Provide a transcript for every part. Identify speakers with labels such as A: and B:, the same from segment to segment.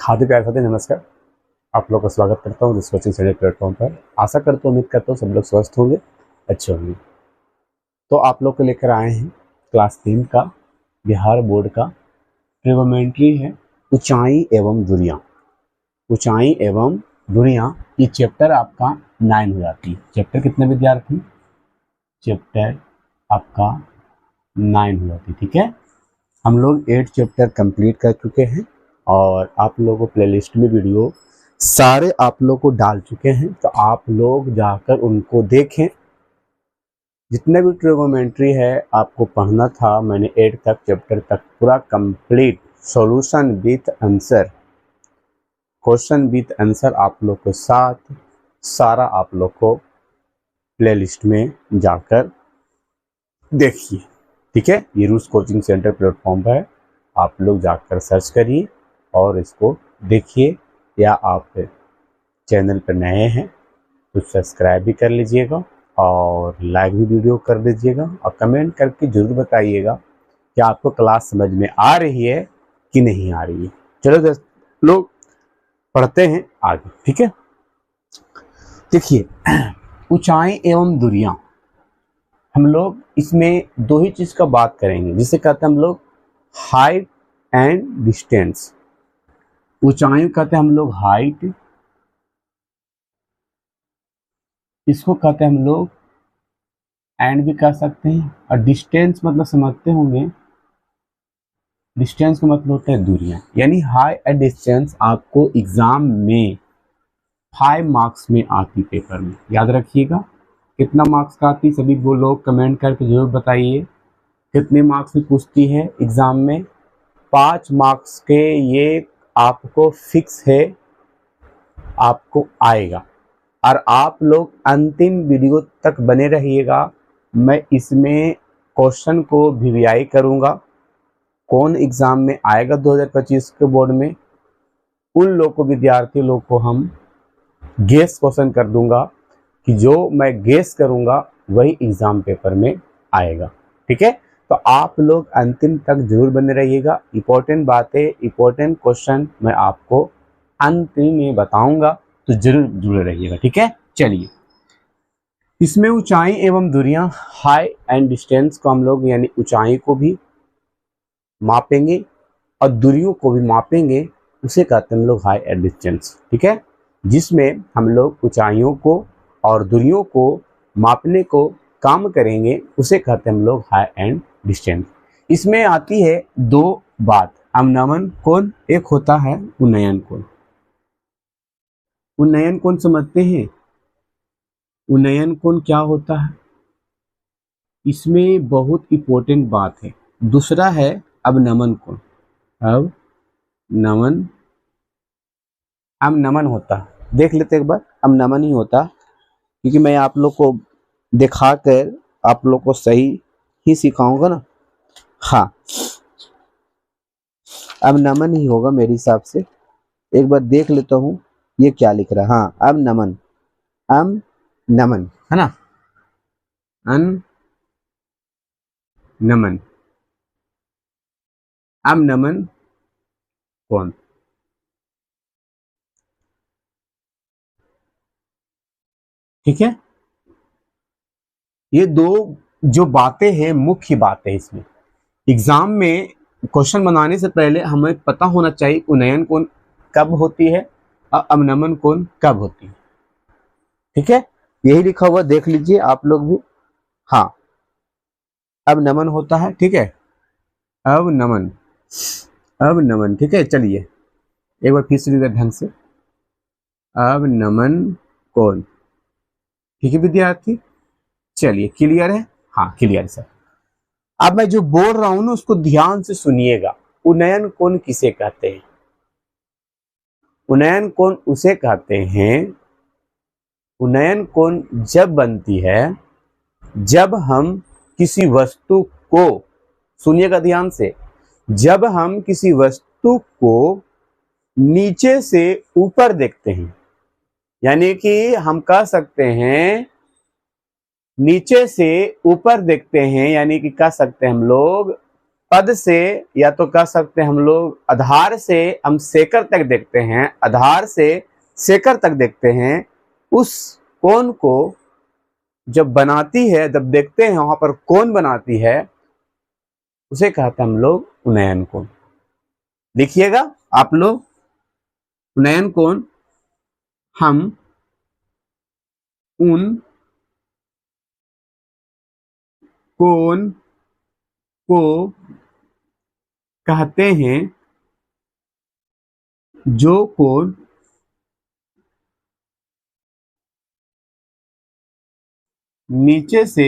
A: हार्दिक प्यार साथी नमस्कार। आप लोग का स्वागत करता हूँ इस कोचिंग सेंटर प्लेटफॉर्म पर। आशा करता हूँ, उम्मीद करता हूँ सब लोग स्वस्थ होंगे, अच्छे होंगे। तो आप लोग को लेकर आए हैं क्लास 3 का बिहार बोर्ड का ट्रिगोनोमेट्री है, ऊंचाई एवं दूरियां। ऊंचाई एवं दूरियां ये चैप्टर आपका 9 हो जाती है। चैप्टर कितने विद्यार्थी? चैप्टर आपका 9 हो जाती है। ठीक है, हम लोग 8 चैप्टर कंप्लीट कर चुके हैं और आप लोगों को प्लेलिस्ट में वीडियो सारे आप लोग को डाल चुके हैं, तो आप लोग जाकर उनको देखें। जितने भी ट्रिगोनोमेट्री है आपको पढ़ना था, मैंने 8 तक चैप्टर तक पूरा complete solution with answer, question with answer आप लोग के साथ सारा आप लोग को प्लेलिस्ट में जाकर देखिए। ठीक है, ये रूस कोचिंग सेंटर प्लेटफॉर्म पर है, आप लोग जाकर सर्च करिए और इसको देखिए। या आप चैनल पर नए हैं तो सब्सक्राइब भी कर लीजिएगा और लाइक भी वीडियो कर दीजिएगा और कमेंट करके जरूर बताइएगा कि आपको क्लास समझ में आ रही है कि नहीं आ रही है। चलो दोस्त लोग पढ़ते हैं आगे। ठीक है, देखिए ऊंचाई एवं दूरियां, हम लोग इसमें दो ही चीज का बात करेंगे, जिसे कहते हैं हम लोग हाइट एंड डिस्टेंस। ऊंचाई कहते हैं हम लोग हाइट, इसको कहते हैं हम लोग एंड भी कह सकते हैं। और डिस्टेंस मतलब समझते होंगे, डिस्टेंस का मतलब होता है दूरियां। यानी हाई एंड डिस्टेंस आपको एग्जाम में 5 मार्क्स में आती, पेपर में याद रखिएगा। कितना मार्क्स का आती, सभी वो लोग कमेंट करके जरूर बताइए कितने मार्क्स में पूछती है एग्जाम में। 5 मार्क्स के ये आपको फिक्स है, आपको आएगा। और आप लोग अंतिम वीडियो तक बने रहिएगा। मैं इसमें क्वेश्चन को वीवीआई करूंगा, कौन एग्जाम में आएगा 2025 के बोर्ड में, उन लोग को, विद्यार्थी लोग को हम गेस क्वेश्चन कर दूंगा कि जो मैं गेस करूंगा वही एग्जाम पेपर में आएगा। ठीक है, तो आप लोग अंतिम तक जरूर बने रहिएगा। इंपॉर्टेंट बातें, इंपॉर्टेंट क्वेश्चन मैं आपको अंतिम में बताऊंगा, तो जरूर जुड़े रहिएगा। ठीक है, चलिए इसमें ऊंचाई एवं दूरियां, हाई एंड डिस्टेंस को हम लोग यानी ऊंचाई को भी मापेंगे और दूरियों को भी मापेंगे, उसे कहते हैं हम लोग हाई एंड डिस्टेंस। ठीक है, जिसमें हम लोग ऊंचाइयों को और दूरियों को मापने को काम करेंगे, उसे कहते हैं हम लोग हाई एंड डिस्टेंस। इसमें आती है दो बात, अवनमन कोण, एक होता है उन्नयन कोण। उन्नयन कोण समझते हैं? उन्नयन कोण क्या होता है, इसमें बहुत इंपॉर्टेंट बात है। दूसरा है अवनमन कोण। अब नमन, अवनमन होता है, देख लेते एक बार। अवनमन ही होता, क्योंकि मैं आप लोग को दिखाकर आप लोग को सही ही सिखाऊंगा ना। हाँ, अवनमन ही होगा मेरे हिसाब से। एक बार देख लेता हूँ ये क्या लिख रहा है। हाँ, अवनमन, अवनमन है ना, अवनमन, अवनमन कौन। ठीक है, ये दो जो बातें हैं मुख्य बातें हैं इसमें। एग्जाम में क्वेश्चन बनाने से पहले हमें पता होना चाहिए उन्नयन कोण कब होती है और अवनमन कोण कब होती है। ठीक है, यही लिखा हुआ देख लीजिए आप लोग भी। हाँ, अवनमन होता है। ठीक है, अवनमन, अवनमन। ठीक है, चलिए एक बार फिर से ढंग से, अवनमन कोण। ठीक है विद्यार्थी, चलिए क्लियर है? हाँ क्लियर है सर। अब मैं जो बोल रहा हूं ना उसको ध्यान से सुनिएगा। उन्नयन कोण किसे कहते हैं? उन्नयन कोण उसे कहते हैं, उन्नयन कोण जब बनती है जब हम किसी वस्तु को, सुनिएगा ध्यान से, जब हम किसी वस्तु को नीचे से ऊपर देखते हैं, यानी कि हम कह सकते हैं नीचे से ऊपर देखते हैं, यानी कि कह सकते हैं हम लोग पद से या तो कह सकते हैं हम लोग आधार से हम शेखर तक देखते हैं, आधार से शेखर तक देखते हैं, उस कोण को जब बनाती है, जब देखते हैं वहां पर कोण बनाती है, उसे कहते हैं हम लोग उन्नयन कोण। देखिएगा आप लोग, उन्नयन कोण हम उन कोण को कहते हैं जो कोण नीचे से,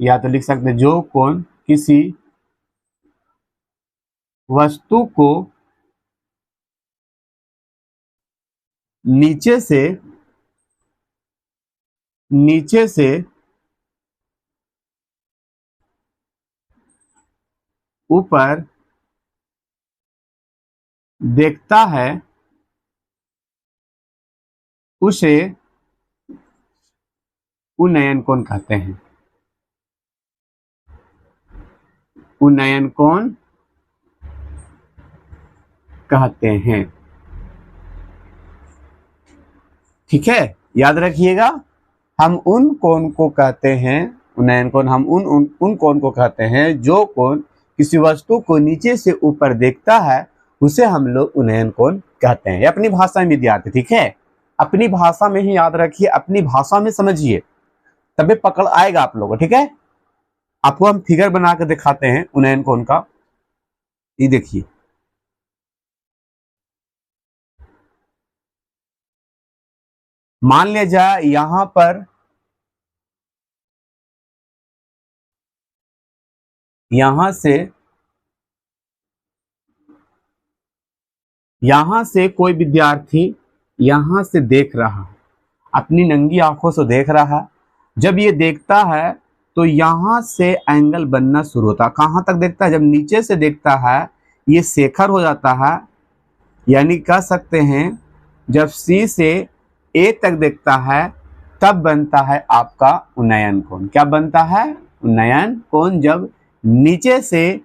A: या तो लिख सकते हैं जो कोण किसी वस्तु को नीचे से ऊपर देखता है, उसे उन्नयन कोण कहते हैं। उन्नयन कोण कहते हैं। ठीक है, याद रखिएगा, हम उन कोण को कहते हैं उन्नयन कोण, हम उन कोण को कहते हैं जो कोण किसी वस्तु को नीचे से ऊपर देखता है, उसे हम लोग उन्नयन कोण कहते हैं। ये अपनी भाषा में विद्यार्थी, ठीक है, अपनी भाषा में ही याद रखिए, अपनी भाषा में समझिए, तभी पकड़ आएगा आप लोगों को। ठीक है, आपको हम फिगर बना कर दिखाते हैं उन्नयन कोण का। ये देखिए, मान लिया जाए यहां पर, यहां से कोई विद्यार्थी यहां से देख रहा है, अपनी नंगी आंखों से देख रहा है। जब ये देखता है तो यहां से एंगल बनना शुरू होता है। कहां तक देखता है? जब नीचे से देखता है ये शेखर हो जाता है, यानी कह सकते हैं जब सी से ए तक देखता है तब बनता है आपका उन्नयन कोण। क्या बनता है? उन्नयन कोण। जब नीचे से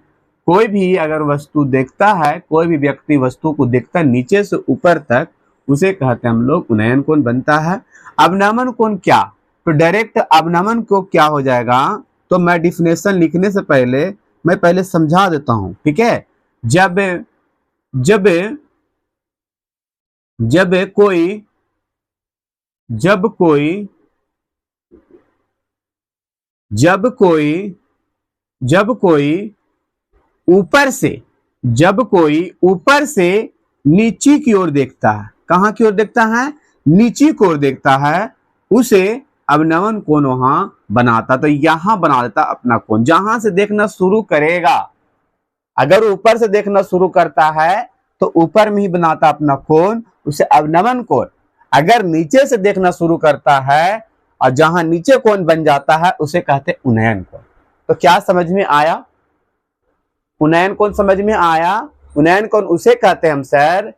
A: कोई भी अगर वस्तु देखता है, कोई भी व्यक्ति वस्तु को देखता है नीचे से ऊपर तक, उसे कहते हैं हम लोग उन्नयन कोण बनता है। अवनमन कोण क्या? तो डायरेक्ट अवनमन को क्या हो जाएगा, तो मैं डिफिनेशन लिखने से पहले मैं पहले समझा देता हूं। ठीक है, जब जब जब कोई जब कोई जब कोई जब कोई ऊपर से जब कोई ऊपर से नीचे की ओर देखता है, कहां की ओर देखता है? नीचे की ओर देखता है, उसे अवनमन कोण वहां बनाता। तो यहां बना देता अपना कोण। जहां से देखना शुरू करेगा, अगर ऊपर से देखना शुरू करता है तो ऊपर में ही बनाता अपना कोण, उसे अवनमन कोण। अगर नीचे से देखना शुरू करता है और जहां नीचे कोण बन जाता है उसे कहते उन्नयन कोण। तो क्या समझ में आया? उन्नयन कोण समझ में आया? उन्नयन कोण उसे कहते हैं हम सर,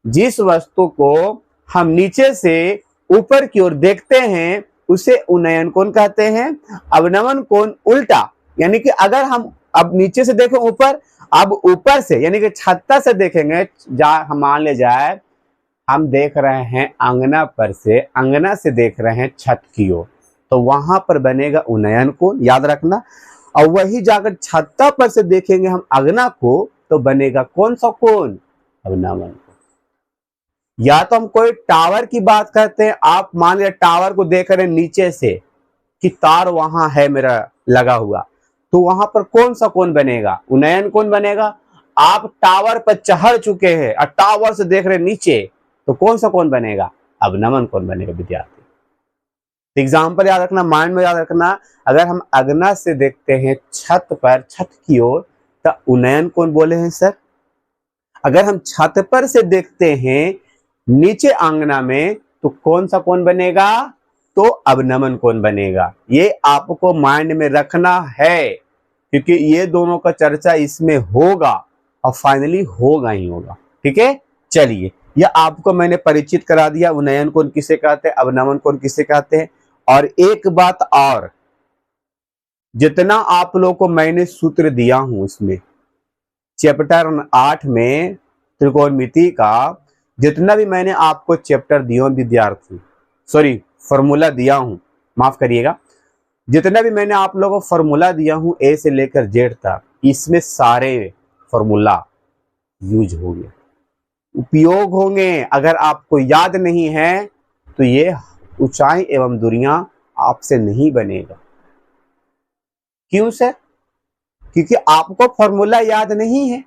A: जिस वस्तु को हम नीचे से ऊपर की ओर देखते हैं उसे उन्नयन कोण कहते हैं। अवनमन कोण उल्टा, यानी कि अगर हम अब नीचे से देखें ऊपर, अब ऊपर से यानी कि छत्ता से देखेंगे, हम मान ले जाए हम देख रहे हैं अंगना पर से, अंगना से देख रहे हैं छत की ओर, तो वहां पर बनेगा उन्नयन कोण, याद रखना। और वही जाकर छत्ता पर से देखेंगे हम अंगना को, तो बनेगा कौन सा कोण? अवनमन कोण। या तो हम कोई टावर की बात करते हैं, आप मान लिया टावर को देख रहे हैं नीचे से कि तार वहां है मेरा लगा हुआ, तो वहां पर कौन सा कोण बनेगा? उन्नयन कोण बनेगा। आप टावर पर चढ़ चुके हैं और टावर से देख रहे हैं नीचे, तो कौन सा कोण बनेगा? अवनमन कोण बनेगा विद्यार्थी। एग्जाम्पल याद रखना, माइंड में याद रखना, अगर हम अंगना से देखते हैं छत पर, छत की ओर, तो उन्नयन कोण बोले हैं सर। अगर हम छत पर से देखते हैं नीचे आंगना में, तो कौन सा कोण बनेगा? तो अवनमन कोण बनेगा। ये आपको माइंड में रखना है, क्योंकि ये दोनों का चर्चा इसमें होगा और फाइनली होगा ही होगा। ठीक है, चलिए, यह आपको मैंने परिचित करा दिया, उन्नयन कोण किसे कहते हैं, अवनमन कोण किसे कहते हैं। और एक बात और, जितना आप लोग को मैंने सूत्र दिया हूं इसमें चैप्टर 8 में त्रिकोणमिति का, जितना भी मैंने आपको चैप्टर दिया विद्यार्थी, सॉरी फॉर्मूला दिया हूं, माफ करिएगा, जितना भी मैंने आप लोगों को फॉर्मूला दिया हूं ए से लेकर जेड तक, इसमें सारे फॉर्मूला यूज होंगे, उपयोग होंगे। अगर आपको याद नहीं है तो ये ऊंचाई एवं दूरियां आपसे नहीं बनेगा। क्यों सर? क्योंकि आपको फॉर्मूला याद नहीं है।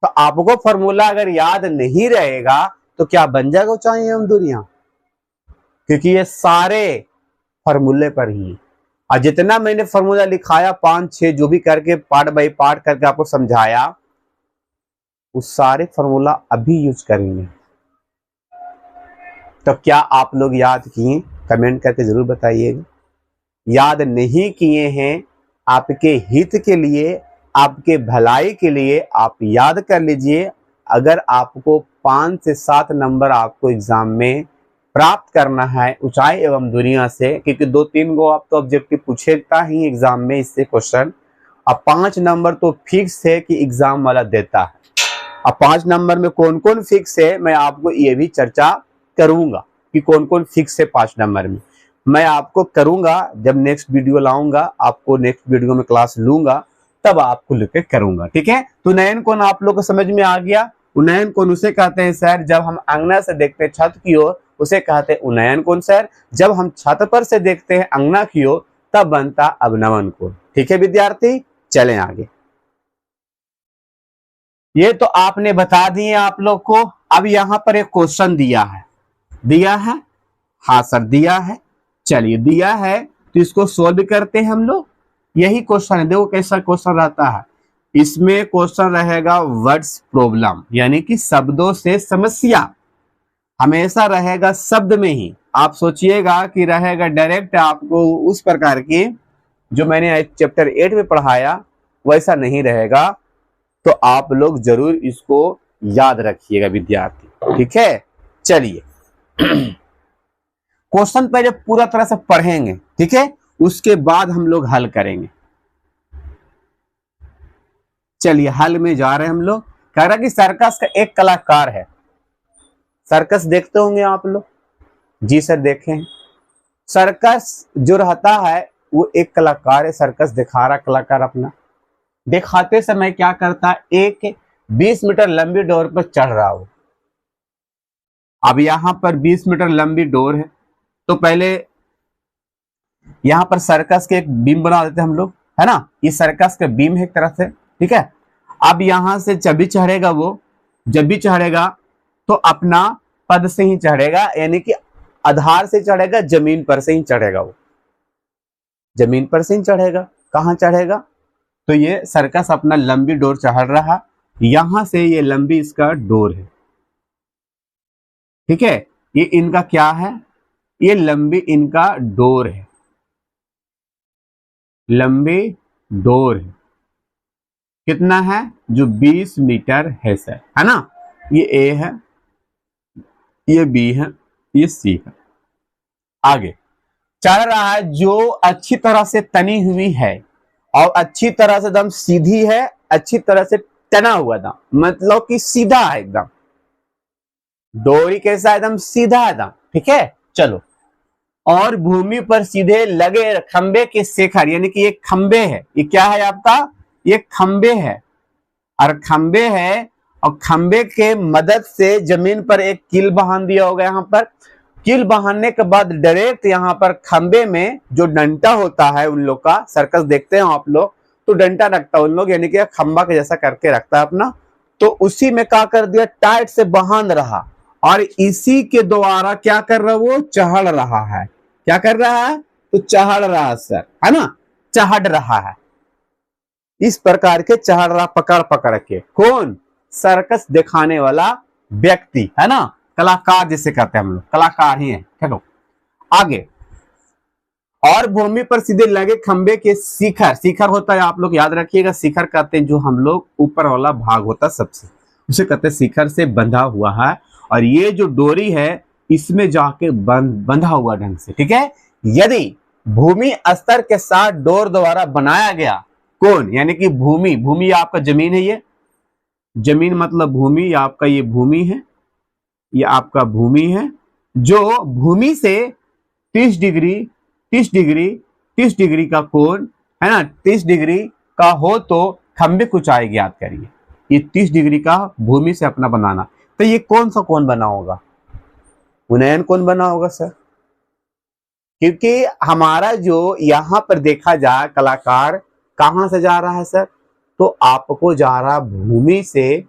A: तो आपको फॉर्मूला अगर याद नहीं रहेगा तो क्या बन जाएगा ऊंचाई एवं दूरियां? क्योंकि ये सारे फॉर्मूले पर ही, और जितना मैंने फॉर्मूला लिखाया 5-6 जो भी करके पार्ट बाय पार्ट करके आपको समझाया, उस सारे फॉर्मूला अभी यूज करेंगे। तो क्या आप लोग याद किए? कमेंट करके जरूर बताइएगा। याद नहीं किए हैं, आपके हित के लिए, आपके भलाई के लिए आप याद कर लीजिए। अगर आपको 5 से 7 नंबर आपको एग्जाम में प्राप्त करना है ऊंचाई एवं दूरियां से, क्योंकि 2-3 गो आप तो ऑब्जेक्टिव पूछेगा ही एग्जाम में इससे क्वेश्चन, अब 5 नंबर तो फिक्स है कि एग्जाम वाला देता है। अब 5 नंबर में कौन कौन फिक्स है मैं आपको ये भी चर्चा करूंगा कि कौन कौन फिक्स है 5 नंबर में, मैं आपको करूंगा जब नेक्स्ट वीडियो लाऊंगा, आपको नेक्स्ट वीडियो में क्लास लूंगा तब आपको लेकर करूंगा, ठीक है। तो उन्नयन कोण आप लोग को समझ में आ गया। उन्नयन कोण उसे कहते हैं सर जब हम अंगना से देखते हैं छत की ओर, उसे कहते हैं उन्नयन कोण सर। जब हम छत पर से देखते हैं अंगना की ओर तब बनता अवनमन कोण, ठीक है विद्यार्थी। चलें आगे। ये तो आपने बता दिए आप लोग को। अब यहां पर एक क्वेश्चन दिया है, हाँ सर दिया है। चलिए दिया है तो इसको सोल्व करते हैं हम लोग। यही क्वेश्चन है, देखो कैसा क्वेश्चन रहता है। इसमें क्वेश्चन रहेगा वर्ड्स प्रॉब्लम, यानी कि शब्दों से समस्या, हमेशा रहेगा शब्द में ही। आप सोचिएगा कि रहेगा डायरेक्ट आपको उस प्रकार की जो मैंने चैप्टर 8 में पढ़ाया वैसा नहीं रहेगा। तो आप लोग जरूर इसको याद रखिएगा विद्यार्थी, ठीक है। चलिए क्वेश्चन पहले पूरा तरह से पढ़ेंगे, ठीक है, उसके बाद हम लोग हल करेंगे। चलिए हल में जा रहे हैं हम लोग। कह रहा कि सर्कस का एक कलाकार है। सर्कस देखते होंगे आप लोग? जी सर देखे हैं। सर्कस जो रहता है वो एक कलाकार है, सर्कस दिखा रहा कलाकार अपना। दिखाते समय क्या करता है, एक 20 मीटर लंबी डोर पर चढ़ रहा हो। अब यहां पर 20 मीटर लंबी डोर है, तो पहले यहां पर सर्कस के एक बीम बना देते हैं हम लोग, है ना। ये सर्कस का बीम है एक तरह से, ठीक है। अब यहां से जब भी चढ़ेगा वो, जब भी चढ़ेगा तो अपना पद से ही चढ़ेगा, यानी कि आधार से चढ़ेगा, जमीन पर से ही चढ़ेगा, वो जमीन पर से ही चढ़ेगा। कहां चढ़ेगा? तो ये सर्कस अपना लंबी डोर चढ़ रहा, यहां से ये लंबी इसका डोर है, ठीक है। ये इनका क्या है? ये लंबी इनका डोर है, लंबी डोर है। कितना है? जो 20 मीटर है सर, है ना। ये ए है, ये बी है, ये सी है। आगे चल रहा है जो अच्छी तरह से तनी हुई है और अच्छी तरह से एकदम सीधी है, अच्छी तरह से तना हुआ था, मतलब कि सीधा है एकदम। डोरी कैसा? एकदम सीधा एकदम, ठीक है। चलो, और भूमि पर सीधे लगे खंबे के शेखर, यानी कि ये खंबे है, ये क्या है आपका? ये खंबे है, और खंबे है, और खंबे के मदद से जमीन पर एक कील बहान दिया होगा। यहाँ पर कील बहाने के बाद डायरेक्ट यहाँ पर खंबे में जो डंटा होता है उन लोग का, सर्कस देखते हैं आप लोग तो डंटा रखता है उन लोग, यानी कि खंबा के जैसा करके रखता है अपना। तो उसी में क्या कर दिया, टाइट से बांध रहा, और इसी के द्वारा क्या कर रहा, वो चढ़ रहा है। क्या कर रहा है? तो चढ़ रहा है सर, है ना, चढ़ रहा है। इस प्रकार के चढ़ रहा, पकड़ पकड़ के। कौन? सर्कस दिखाने वाला व्यक्ति, है ना, कलाकार जिसे कहते हैं हम लोग, कलाकार ही है। चलो आगे। और भूमि पर सीधे लगे खंबे के शिखर, शिखर होता है आप लोग याद रखिएगा, शिखर कहते हैं जो हम लोग ऊपर वाला भाग होता है सबसे, उसे कहते हैं शिखर से बंधा हुआ है। और ये जो डोरी है इसमें जाके बंधा हुआ ढंग से, ठीक है। यदि भूमि स्तर के साथ डोर द्वारा बनाया गया कौन, यानी कि भूमि, भूमि आपका जमीन है, ये जमीन मतलब भूमि, ये आपका ये भूमि है, ये आपका भूमि है, जो भूमि से 30 डिग्री 30 डिग्री 30 डिग्री का कोण है ना, 30 डिग्री का हो तो खंबे की ऊंचाई ज्ञात करिए। ये 30 डिग्री का भूमि से अपना बनाना, तो ये कौन सा कोण बना होगा, उन्नयन कोण बना होगा सर, क्योंकि हमारा जो यहाँ पर देखा जाए कलाकार कहाँ से जा रहा है सर, तो आपको जा रहा भूमि से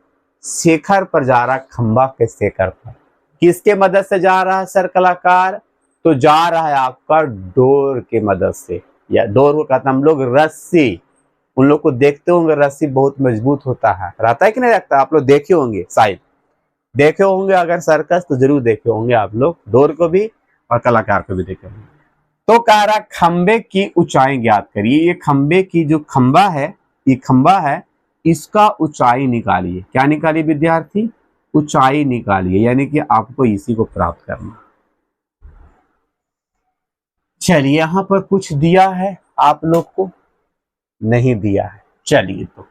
A: शेखर पर जा रहा, खंबा के शेखर पर, किसके मदद से जा रहा है सर कलाकार, तो जा रहा है आपका डोर के मदद से, या डोर को कहते हैं हम लोग रस्सी, उन लोग को देखते होंगे रस्सी बहुत मजबूत होता है, रहता है कि नहीं रहता, आप लोग देखे होंगे, शायद देखे होंगे, अगर सर्कस तो जरूर देखे होंगे आप लोग, डोर को भी और कलाकार को भी देखे होंगे। तो कह रहा खंबे की ऊंचाई ज्ञात करिए, ये खंबे की जो खंबा है, ये खंबा है, इसका ऊंचाई निकालिए, क्या निकालिए विद्यार्थी, ऊंचाई निकालिए, यानी कि आपको इसी को प्राप्त करना। चलिए यहां पर कुछ दिया है आप लोग को, नहीं दिया है, चलिए तो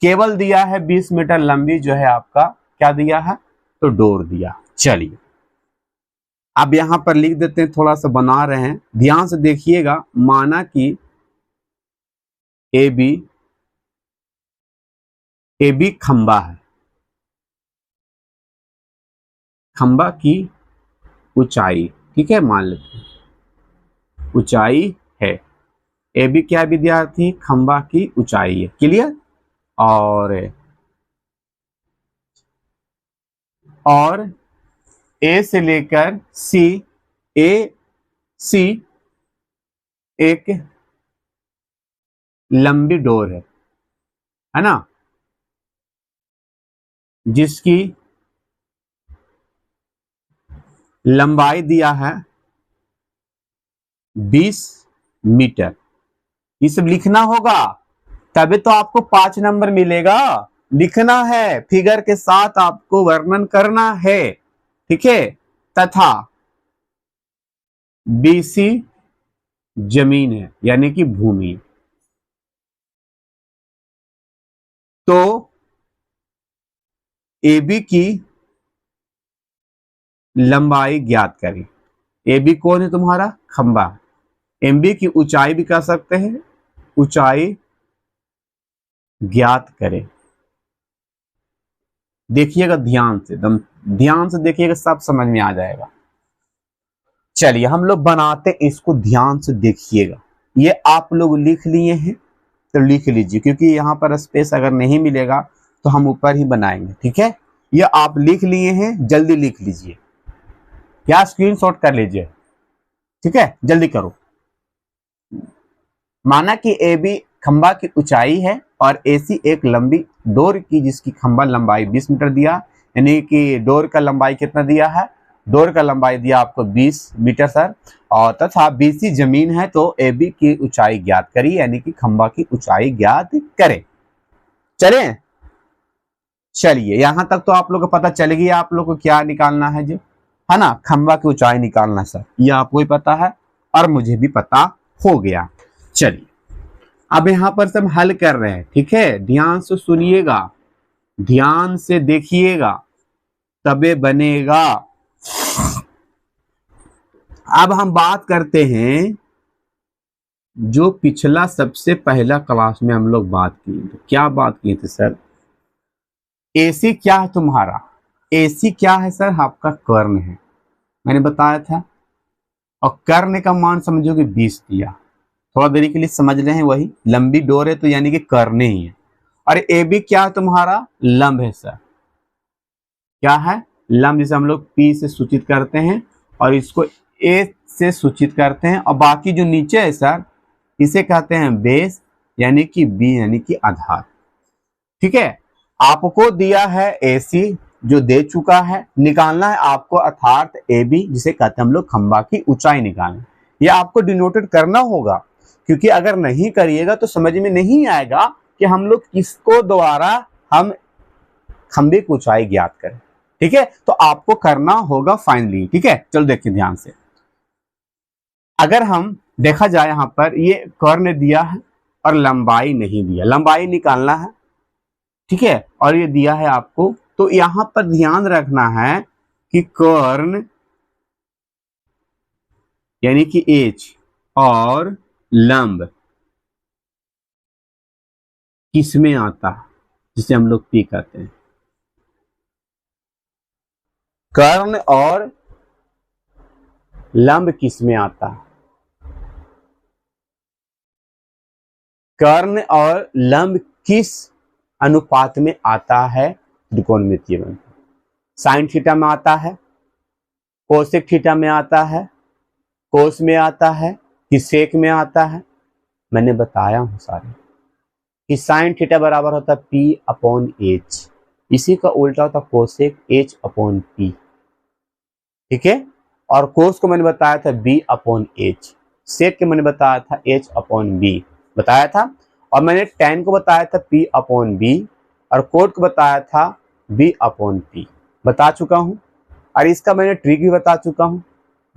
A: केवल दिया है 20 मीटर लंबी जो है आपका क्या दिया है, तो डोर दिया। चलिए अब यहां पर लिख देते हैं, थोड़ा सा बना रहे हैं, ध्यान से देखिएगा, माना कि ए बी खंबा है, खंबा की ऊंचाई, ठीक है, मान लेते हैं ऊंचाई है, ए बी क्या विद्यार्थी, खंबा की ऊंचाई है, क्लियर, और ए से लेकर सी, ए सी एक लंबी डोर है ना, जिसकी लंबाई दिया है 20 मीटर, ये सब लिखना होगा, तभी तो आपको 5 नंबर मिलेगा, लिखना है, फिगर के साथ आपको वर्णन करना है, ठीक है, तथा बीसी जमीन है, यानी कि भूमि, तो AB की लंबाई ज्ञात करें, AB कौन है तुम्हारा, खंबा, MB की ऊंचाई भी कह सकते हैं, ऊंचाई ज्ञात करें, देखिएगा ध्यान से, एकदम ध्यान से देखिएगा, सब समझ में आ जाएगा। चलिए हम लोग बनाते इसको, ध्यान से देखिएगा, ये आप लोग लिख लिए हैं तो लिख लीजिए, क्योंकि यहाँ पर स्पेस अगर नहीं मिलेगा तो हम ऊपर ही बनाएंगे, ठीक है, ये आप लिख लिए हैं, जल्दी लिख लीजिए, या स्क्रीनशॉट कर लीजिए, ठीक है, जल्दी करो। माना कि ए बी खंबा की ऊंचाई है और AC एक लंबी डोर की, जिसकी खंबा लंबाई 20 मीटर दिया, यानी कि डोर का लंबाई कितना दिया है, डोर का लंबाई दिया आपको 20 मीटर सर, और तथा BC जमीन है, तो AB की ऊंचाई ज्ञात करिए, यानी कि खंबा की ऊंचाई ज्ञात करें। चले, चलिए यहां तक तो आप लोग को पता चल गया, आप लोग को क्या निकालना है, जो है ना, खंबा की ऊंचाई निकालना सर, ये आपको भी पता है और मुझे भी पता हो गया। चलिए अब यहां पर सब हल कर रहे हैं, ठीक है, ध्यान से सुनिएगा, ध्यान से देखिएगा, तबे बनेगा। अब हम बात करते हैं, जो पिछला सबसे पहला क्लास में हम लोग बात की, तो क्या बात की थी सर, AC क्या है तुम्हारा, AC क्या है सर, आपका कर्ण है, मैंने बताया था, और कर्ण का मान समझो कि 20 दिया, थोड़ा देरी के लिए समझ रहे हैं, वही लंबी डोर है तो यानी कि कर्ण ही है, और AB क्या है तुम्हारा, लंब है सर, क्या है, लंब, जिसे हम लोग P से सूचित करते हैं और इसको A से सूचित करते हैं, और बाकी जो नीचे है सर, इसे कहते हैं बेस, यानी कि B यानी कि आधार, ठीक है, आपको दिया है AC जो दे चुका है, निकालना है आपको अर्थात AB, जिसे कहते हैं हम लोग खंबा की ऊंचाई निकालना, यह आपको डिनोटेड करना होगा, क्योंकि अगर नहीं करिएगा तो समझ में नहीं आएगा कि हम लोग किसको द्वारा हम खंबे की ऊंचाई ज्ञात करें, ठीक है, तो आपको करना होगा फाइनली, ठीक है, चलो देखिए ध्यान से। अगर हम देखा जाए यहाँ पर ये कर्ण दिया है और लंबाई नहीं दिया, लंबाई निकालना है, ठीक है, और ये दिया है आपको, तो यहां पर ध्यान रखना है कि कर्ण यानी कि एच और लंब किसमें आता है, जिसे हम लोग पी कहते हैं। कर्ण और लंब किसमें आता है, कर्ण और लंब किस अनुपात में आता है त्रिकोणमितीय में। साइन थीटा में आता है, कोसेक थीटा में आता है, कोस में आता है कि सेक में आता है। मैंने बताया हूं सारे कि साइन थीटा बराबर होता है पी अपॉन एच, इसी का उल्टा होता है कोसेक एच अपॉन पी, ठीक है। और कोस को मैंने बताया था बी अपॉन एच, सेक के मैंने बताया था एच अपॉन बी बताया था, और मैंने टेन को बताया था पी अपॉन बी, और कोट को बताया था बी अपॉन पी बता चुका हूं, और इसका मैंने ट्रिक भी बता चुका हूं।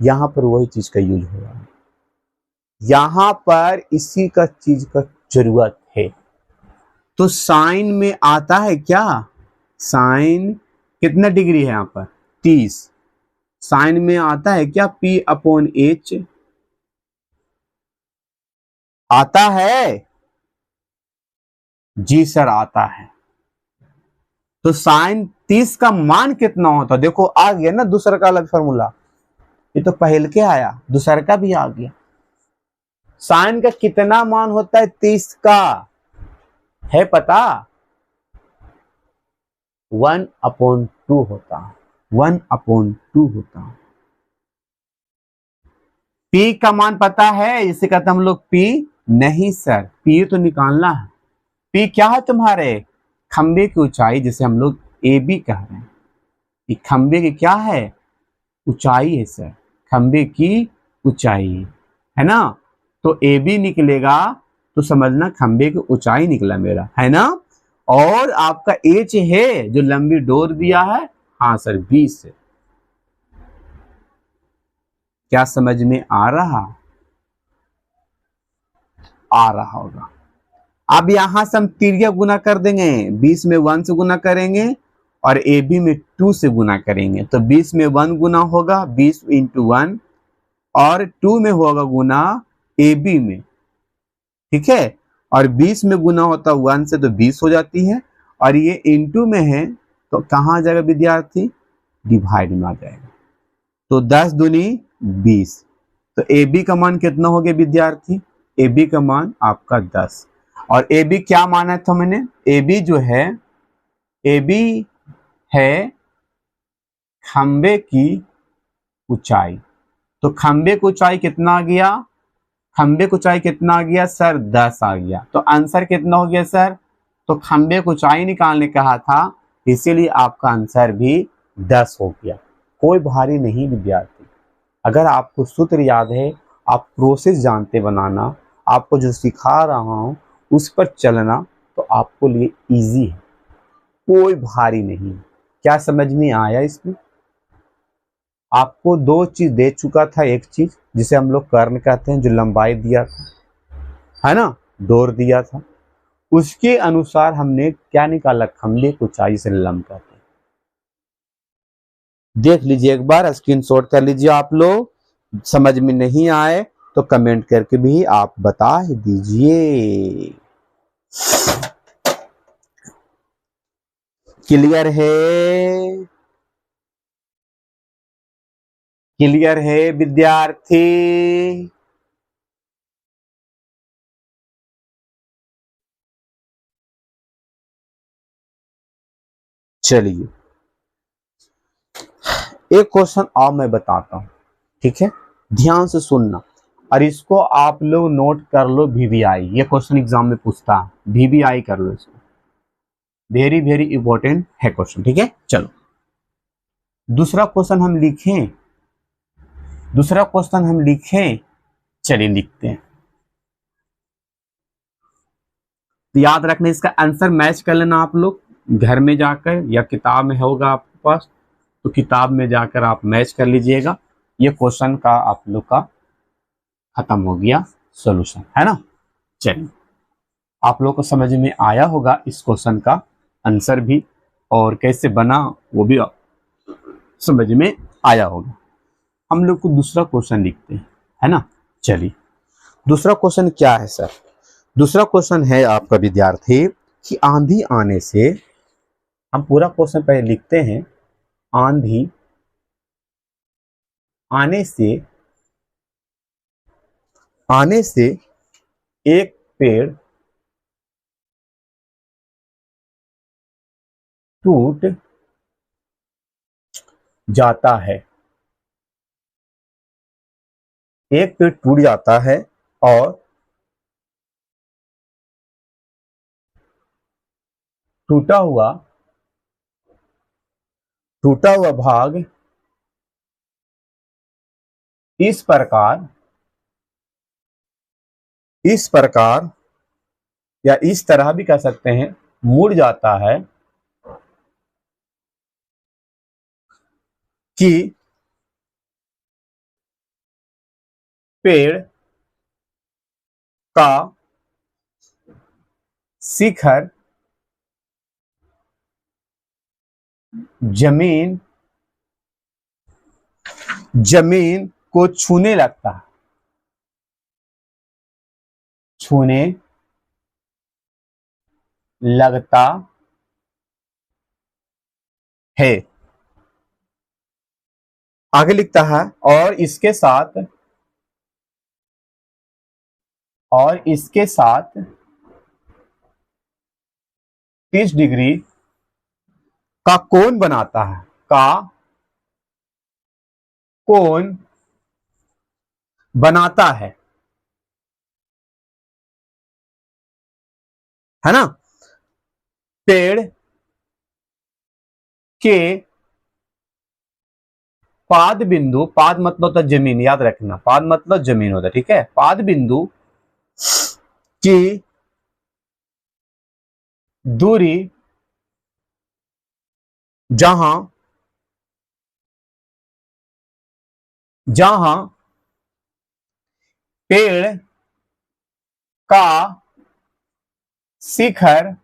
A: यहां पर वही चीज का यूज हो रहा है, यहां पर इसी का चीज का जरूरत है। तो साइन में आता है क्या, साइन कितना डिग्री है यहाँ पर 30, साइन में आता है क्या P अपॉन एच, आता है जी सर आता है। तो साइन 30 का मान कितना होता है, देखो आ गया ना दूसरा का अलग फॉर्मूला, ये तो पहल के आया, दूसरा का भी आ गया। साइन का कितना मान होता है 30 का, है पता, 1/2 होता है, 1/2 होता है। P का मान पता है, इसे कहते हम लोग P, नहीं सर P तो निकालना है। P क्या है तुम्हारे, खंबे की ऊंचाई, जिसे हम लोग AB कह रहे हैं। ये खंबे की क्या है, ऊंचाई है सर, खंबे की ऊंचाई है ना। तो AB निकलेगा तो समझना खंबे की ऊंचाई निकला मेरा, है ना। और आपका H है जो लंबी डोर दिया है, हाँ सर 20 है। क्या समझ में आ रहा होगा। अब यहां से हम तिर्यक गुना कर देंगे, 20 में 1 से गुना करेंगे और AB में 2 से गुना करेंगे, तो 20 में 1 गुना होगा 20 इंटू 1, और 2 में होगा गुना AB में, ठीक है, और 20 में गुना होता 1 से तो 20 हो जाती है, और ये इंटू में है तो कहाँ आ जाएगा विद्यार्थी, डिवाइड में आ जाएगा, तो 10 दूनी 20। तो AB का मान कितना हो गया विद्यार्थी, AB का मान आपका 10, और AB क्या माना था मैंने, AB जो है, AB है खंबे की ऊंचाई, तो खंबे की ऊंचाई कितना आ गया, खंबे की ऊंचाई कितना आ गया सर 10 आ गया, तो आंसर कितना हो गया सर, तो खंबे की ऊंचाई निकालने कहा था, इसीलिए आपका आंसर भी 10 हो गया। कोई भारी नहीं विद्यार्थी, अगर आपको सूत्र याद है, आप प्रोसेस जानते बनाना, आपको जो सिखा रहा हूं उस पर चलना, तो आपको लिए इजी है, कोई भारी नहीं। क्या समझ में आया इसमें, आपको दो चीज दे चुका था, एक चीज जिसे हम लोग कर्ण कहते हैं, जो लंबाई दिया था, है ना, डोर दिया था, उसके अनुसार हमने क्या निकाला, खंबे की ऊंचाई से लंब कहते हैं। देख लीजिए एक बार, स्क्रीनशॉट कर लीजिए आप लोग, समझ में नहीं आए तो कमेंट करके भी आप बता दीजिए। क्लियर है, क्लियर है विद्यार्थी, चलिए एक क्वेश्चन और मैं बताता हूं, ठीक है, ध्यान से सुनना, और इसको आप लोग नोट कर लो, VBI, ये क्वेश्चन एग्जाम में पूछता है, VBI कर लो इसको, वेरी वेरी इंपॉर्टेंट है क्वेश्चन, ठीक है। चलो दूसरा क्वेश्चन हम लिखें, दूसरा क्वेश्चन हम लिखें, चलिए लिखते हैं। तो याद रखना, इसका आंसर मैच कर लेना आप लोग घर में जाकर, या किताब में होगा आपके पास तो किताब में जाकर आप मैच कर लीजिएगा। ये क्वेश्चन का आप लोग का खत्म हो गया सॉल्यूशन, है ना। चलिए, आप लोग को समझ में आया होगा इस क्वेश्चन का आंसर भी, और कैसे बना वो भी समझ में आया होगा। हम लोग को दूसरा क्वेश्चन लिखते हैं, है ना। चलिए, दूसरा क्वेश्चन क्या है सर? दूसरा क्वेश्चन है आपका विद्यार्थी कि आंधी आने से, हम पूरा क्वेश्चन पहले लिखते हैं। आंधी आने से एक पेड़ टूट जाता है। एक पेड़ टूट जाता है और टूटा हुआ भाग इस प्रकार या इस तरह भी कह सकते हैं, मुड़ जाता है कि पेड़ का शिखर जमीन को छूने लगता है। आगे लिखता है, और इसके साथ 30 डिग्री का कोण बनाता है। कोण बनाता है ना। पेड़ के पाद बिंदु, पाद मतलब होता है जमीन, याद रखना, पाद मतलब जमीन होता है, ठीक है। पाद बिंदु की दूरी जहां पेड़ का शिखर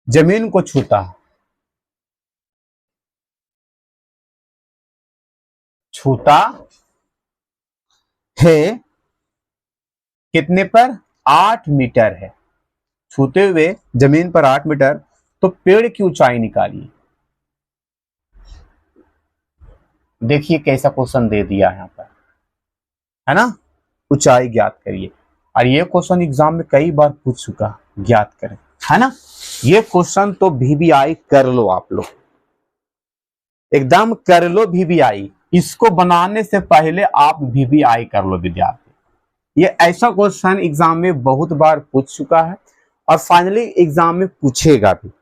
A: जमीन को छूता है। कितने पर? 8 मीटर है। छूते हुए जमीन पर 8 मीटर। तो पेड़ की ऊंचाई निकालिए। देखिए कैसा क्वेश्चन दे दिया है यहाँ पर, है ना। ऊंचाई ज्ञात करिए। और ये क्वेश्चन एग्जाम में कई बार पूछ चुका, ज्ञात करें, है ना। ये क्वेश्चन तो VBI कर लो आप लोग, एकदम कर लो VBI। इसको बनाने से पहले आप VBI कर लो विद्यार्थी। ये ऐसा क्वेश्चन एग्जाम में बहुत बार पूछ चुका है और फाइनली एग्जाम में पूछेगा भी,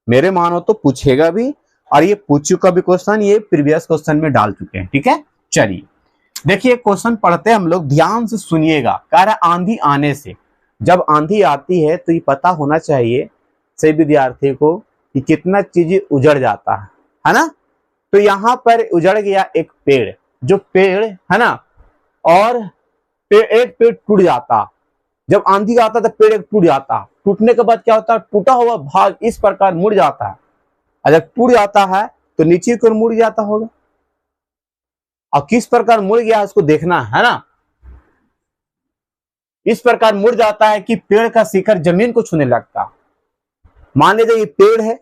A: मेरे मानो तो पूछेगा भी। और ये पूछ चुका भी क्वेश्चन, ये प्रीवियस क्वेश्चन में डाल चुके हैं, ठीक है। चलिए देखिए क्वेश्चन पढ़ते हैं हम लोग, ध्यान से सुनिएगा। कह रहा आंधी आने से, जब आंधी आती है तो ये पता होना चाहिए सही विद्यार्थी को कि कितना चीज उजड़ जाता है ना। तो यहाँ पर उजड़ गया एक पेड़, जो पेड़ है ना, और एक पेड़ टूट जाता। जब आंधी आता तो पेड़ एक टूट जाता। टूटने के बाद क्या होता है? टूटा हुआ भाग इस प्रकार मुड़ जाता है। और जब टूट जाता है तो नीचे की ओर मुड़ जाता होगा। और किस प्रकार मुड़ गया इसको देखना है ना। इस प्रकार मुड़ जाता है कि पेड़ का शिखर जमीन को छूने लगता। मान लीजिए ये पेड़ है,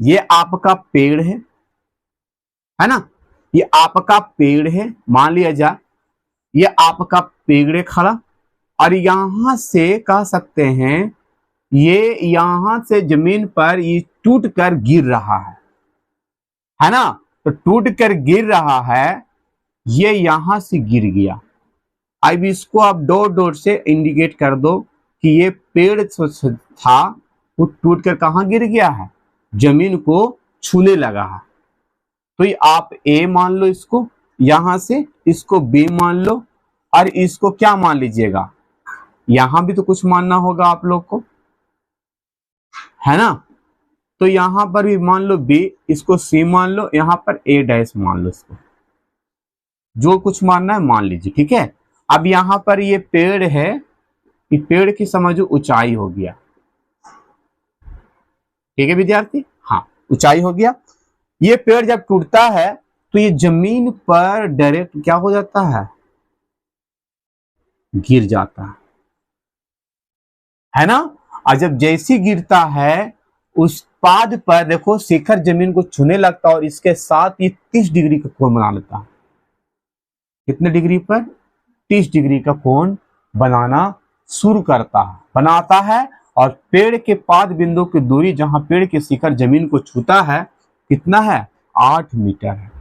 A: ये आपका पेड़ है ना, ये आपका पेड़ है, मान लिया जाए ये आपका पेड़ है खड़ा। और यहां से कह सकते हैं ये यहां से जमीन पर ये टूट कर गिर रहा है ना। तो टूट कर गिर रहा है, ये यहां से गिर गया। अब इसको आप डॉट डॉट से इंडिकेट कर दो कि ये पेड़ था, वो टूट कर कहां गिर गया है? जमीन को छूने लगा है। तो ये आप ए मान लो इसको, यहां से इसको बी मान लो, और इसको क्या मान लीजिएगा, यहां भी तो कुछ मानना होगा आप लोग को, है ना। तो यहां पर भी मान लो बी, इसको सी मान लो, यहां पर ए डैश मान लो इसको। जो कुछ मानना है मान लीजिए, ठीक है। अब यहां पर ये पेड़ है, ये पेड़ की समझो ऊंचाई हो गया, ठीक है विद्यार्थी, हाँ ऊंचाई हो गया। ये पेड़ जब टूटता है तो ये जमीन पर डायरेक्ट क्या हो जाता है, गिर जाता है ना। और जब जैसी गिरता है उस पाद पर देखो शिखर जमीन को छूने लगता है और इसके साथ ये 30 डिग्री का कोण बना लेता है। कितने डिग्री पर, 30 डिग्री का कोण बनाना शुरू करता है, बनाता है। और पेड़ के पाद बिंदु की दूरी जहां पेड़ के शिखर जमीन को छूता है कितना है, 8 मीटर है।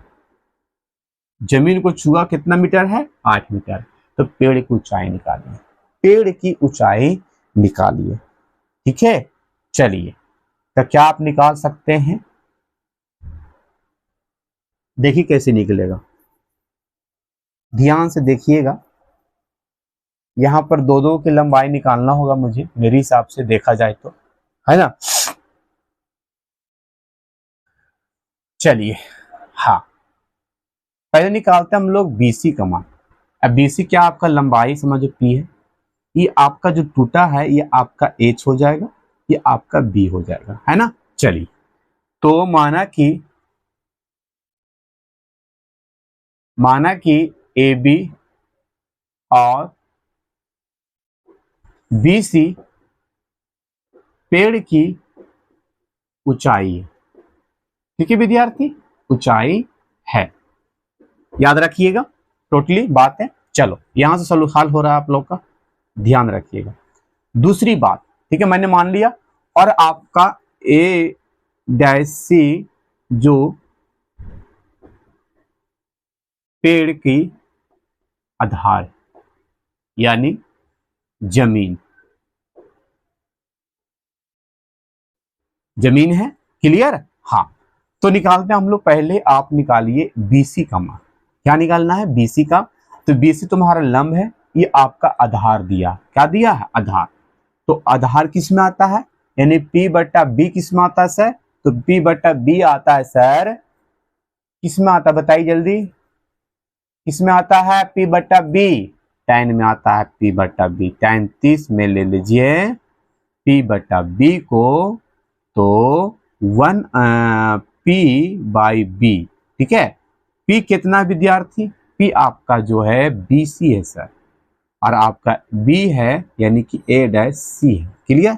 A: जमीन को छुआ कितना मीटर है, 8 मीटर। तो पेड़ की ऊंचाई निकालिए, पेड़ की ऊंचाई निकालिए, ठीक है। चलिए तो क्या आप निकाल सकते हैं, देखिए कैसे निकलेगा, ध्यान से देखिएगा। यहां पर दो दो की लंबाई निकालना होगा मुझे, मेरे हिसाब से देखा जाए तो, है ना। चलिए हाँ, पहले निकालते हैं हम लोग बीसी का मान। अब बीसी क्या, आपका लंबाई समझो पी है, ये आपका जो टूटा है ये आपका एच हो जाएगा, ये आपका बी हो जाएगा, है ना। चलिए तो माना कि ए बी और बी सी पेड़ की ऊंचाई है, ठीक है विद्यार्थी, ऊंचाई है, याद रखिएगा, टोटली बात है। चलो यहां से सलूखाल हो रहा है आप लोग का, ध्यान रखिएगा। दूसरी बात, ठीक है, मैंने मान लिया। और आपका ए डैश सी जो पेड़ की आधार यानी जमीन है, क्लियर, हाँ। तो निकालते हैं हम लोग, पहले आप निकालिए बीसी का मान। क्या निकालना है, बीसी का। तो बीसी तुम्हारा लंब है, ये आपका आधार दिया, क्या दिया है, आधार। तो आधार किस में आता है, यानी P बट्टा बी किस में आता है सर, तो P बट्टा बी आता है सर, किस में आता है बताइए जल्दी, किस में आता है, P बट्टा बी, tan में आता है P बट्टा बी, tan 30 में ले लीजिए P बट्टा बी को, तो 1 P बाई बी, ठीक है। P कितना विद्यार्थी, P आपका जो है BC है सर, और आपका B है यानी कि A डैश C है, क्लियर।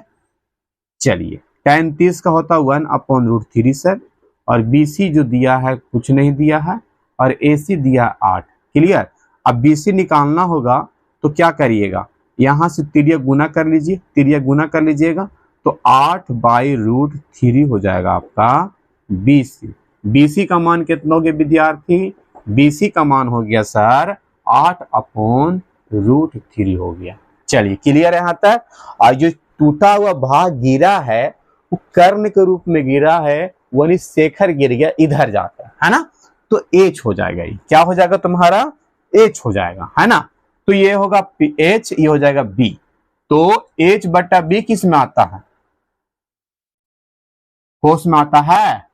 A: चलिए tan 30 का होता है 1/√3 सर, और BC जो दिया है कुछ नहीं दिया है, और AC दिया 8, क्लियर। अब BC निकालना होगा तो क्या करिएगा, यहां से तिर्यक गुना कर लीजिए, तिर्यक गुना कर लीजिएगा, तो 8/√3 हो जाएगा आपका BC। BC का मान कितना हो गया विद्यार्थी, BC का मान हो गया सर 8/√3 हो गया। चलिए क्लियर है यहाँ तक। और जो टूटा हुआ भाग गिरा है वो कर्ण के रूप में गिरा है, वही शेखर गिर गया इधर जाकर, है ना। तो एच हो जाएगा, ये क्या हो जाएगा तुम्हारा, एच हो जाएगा, है ना। तो ये होगा एच, ये हो जाएगा बी। तो एच बट्टा बी किस में आता है, कोस में आता है,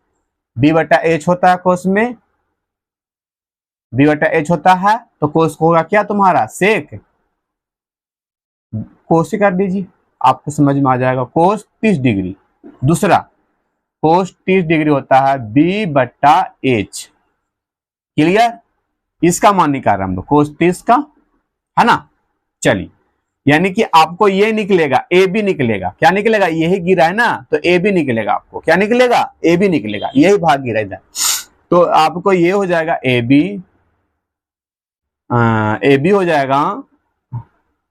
A: बी बट्टा एच होता है कोस में, बी बट्टा एच होता है, तो कोस को होगा क्या तुम्हारा सेक, कोस से कर दीजिए, आपको समझ में आ जाएगा, कोस 30 डिग्री। दूसरा कोस 30 डिग्री होता है बी बट्टा एच, क्लियर। इसका मान निकाल रहे हम लोग कोस 30 का, है ना। चलिए यानी कि आपको ये निकलेगा, ए बी निकलेगा, क्या निकलेगा, यही गिरा है ना, तो ए बी निकलेगा, आपको क्या निकलेगा, ए बी निकलेगा, यही भाग गिरा इधर। तो आपको ये हो जाएगा ए बी हो जाएगा,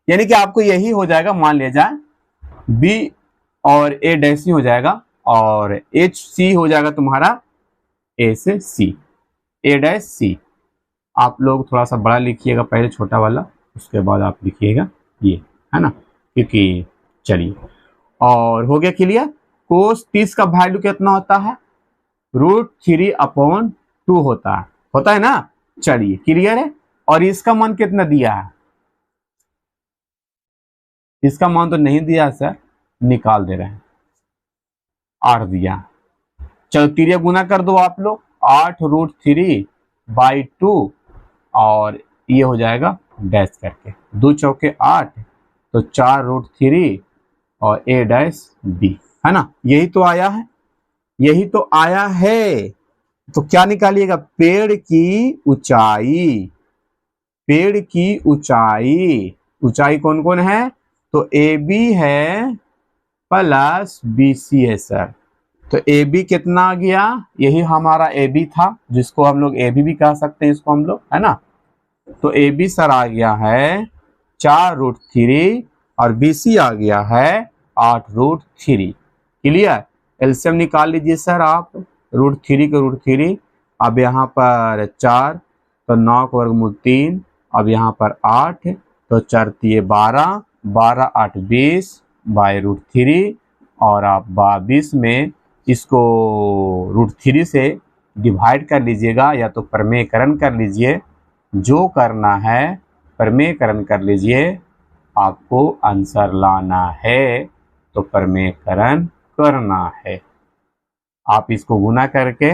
A: यानी कि आपको यही हो जाएगा, मान लिया जाए बी और ए डैश हो जाएगा, और एच सी हो जाएगा तुम्हारा ए से सी, ए डैश सी। आप लोग थोड़ा सा बड़ा लिखिएगा, पहले छोटा वाला, उसके बाद आप लिखिएगा ये, है ना, क्योंकि चलिए। और हो गया क्लियर। कोस 30 का वैल्यू कितना होता है, √3/2 होता है ना। चलिए क्लियर है। और इसका मान कितना दिया है, इसका मान तो नहीं दिया सर, निकाल दे रहे हैं, 8 दिया। चलो तिरिया गुना कर दो आप लोग, 8√3/2 और ये हो जाएगा डैश करके, 2 चौके 8, तो 4√3 और a डैश b, है ना। यही तो आया है, यही तो आया है। तो क्या निकालिएगा, पेड़ की ऊंचाई, पेड़ की ऊंचाई, ऊंचाई कौन कौन है, तो ए बी है प्लस बी सी है सर। तो ए बी कितना आ गया, यही हमारा ए बी था, जिसको हम लोग ए बी भी कह सकते हैं इसको हम लोग, है ना। तो ए बी सर आ गया है 4√3 और बी सी आ गया है 8√3। क्लियर, एलसीएम निकाल लीजिए सर आप, √3 के √3, अब यहाँ पर 4, तो 9 का वर्गमूल 3, अब यहाँ पर 8, तो 4 तिये 12, 12 8 20 बाय √3, और आप 22 में इसको √3 से डिवाइड कर लीजिएगा, या तो प्रमेयकरण कर लीजिए, जो करना है प्रमेयकरण कर लीजिए, आपको आंसर लाना है तो प्रमेयकरण करना है। आप इसको गुना करके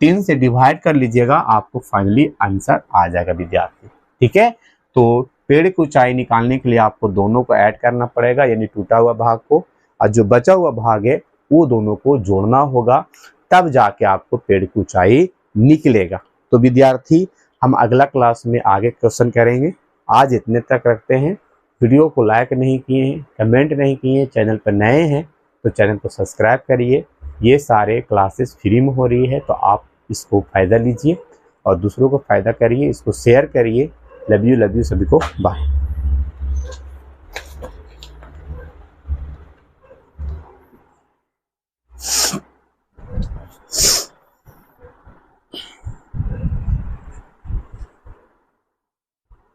A: 3 से डिवाइड कर लीजिएगा, आपको फाइनली आंसर आ जाएगा विद्यार्थी। ठीक है, तो पेड़ की ऊंचाई निकालने के लिए आपको दोनों को ऐड करना पड़ेगा, यानी टूटा हुआ भाग को, और जो बचा हुआ भाग है वो दोनों को जोड़ना होगा, तब जाके आपको पेड़ की ऊंचाई निकलेगा। तो विद्यार्थी, हम अगला क्लास में आगे क्वेश्चन करेंगे। आज इतने तक रखते हैं। वीडियो को लाइक नहीं किए हैं, कमेंट नहीं किए हैं, चैनल पर नए हैं तो चैनल को सब्सक्राइब करिए। ये सारे क्लासेस फ्री में हो रही है, तो आप इसको फ़ायदा लीजिए और दूसरों को फ़ायदा करिए, इसको शेयर करिए। लव यू सभी को, बाय।